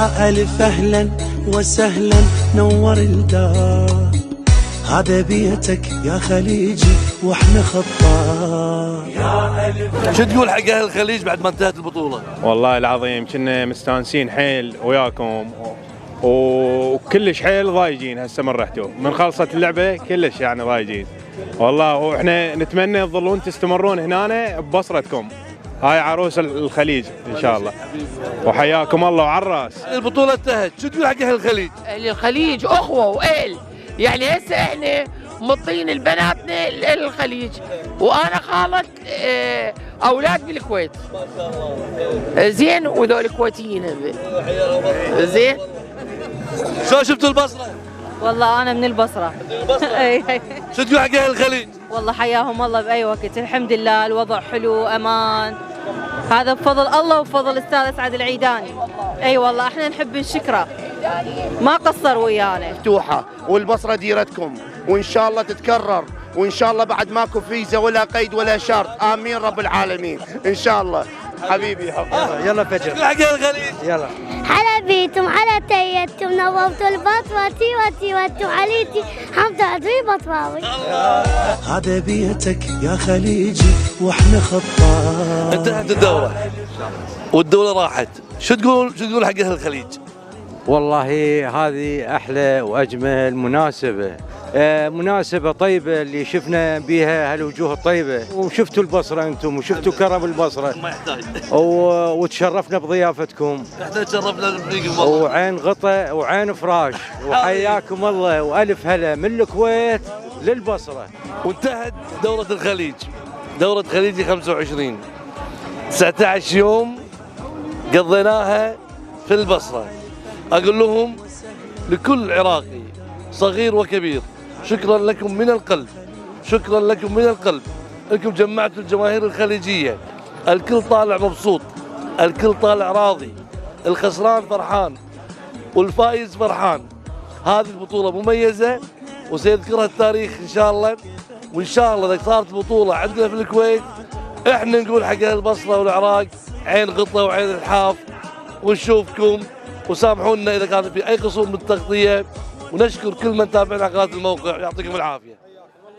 يا ألف أهلا وسهلا نور الدار، هذا بيتك يا خليجي واحنا خطار. يا ألف شو تقول حق أهل الخليج بعد ما انتهت البطولة؟ والله العظيم كنا مستانسين حيل وياكم وكلش حيل ضايجين هسه من رحتوا من خلصت اللعبة كلش يعني ضايجين والله، واحنا نتمنى تظلون تستمرون هنا ببصرتكم، هاي عروس الخليج ان شاء الله وحياكم الله وعلى الراس. البطولة انتهت، شو تقول حق أهل الخليج؟ أهل الخليج أخوة وأهل، يعني هسه احنا مطين البناتنا للخليج، وأنا خالط أولاد بالكويت زين وذول كويتيين زين. شو شفتوا البصرة؟ والله أنا من البصرة. شو تقول حق أهل الخليج؟ والله حياهم الله بأي وقت، الحمد لله الوضع حلو أمان، هذا بفضل الله وبفضل أستاذ أسعد العيداني. أي والله احنا نحب نشكره، ما قصر ويانا. مفتوحة والبصرة ديرتكم، وإن شاء الله تتكرر، وإن شاء الله بعد ماكو فيزا ولا قيد ولا شرط، آمين رب العالمين إن شاء الله. حبيبي يلا فجر شو حق أهل الخليج؟ يلا. على بيتم على تيتم نظمت البطوة وتي عليتي حمد عدوي بطواوي. هذا بيتك يا خليجي واحنا خطار. انتهت الدورة والدولة راحت، شو تقول حق أهل الخليج؟ والله هذه أحلى وأجمل مناسبة، مناسبة طيبة اللي شفنا بها هالوجوه الطيبة، وشفتوا البصرة أنتم وشفتوا كرم البصرة ما يحتاج وتشرفنا بضيافتكم، احنا تشرفنا فيكم والله، وعين غطا وعين فراش وحياكم الله وألف هلا من الكويت للبصرة. وانتهت دورة الخليج، دورة خليجي 25 19 يوم قضيناها في البصرة. أقول لهم لكل عراقي صغير وكبير شكرا لكم من القلب، شكرا لكم من القلب، انكم جمعتوا الجماهير الخليجية، الكل طالع مبسوط، الكل طالع راضي، الخسران فرحان والفائز فرحان. هذه البطولة مميزة وسيذكرها التاريخ إن شاء الله، وإن شاء الله إذا صارت بطولة عندنا في الكويت إحنا نقول حق أهل البصرة والعراق عين غطة وعين الحاف، ونشوفكم وسامحونا إذا كان في أي قصور بالتغطية، ونشكر كل من تابعنا على قناة الموقع، يعطيكم العافية.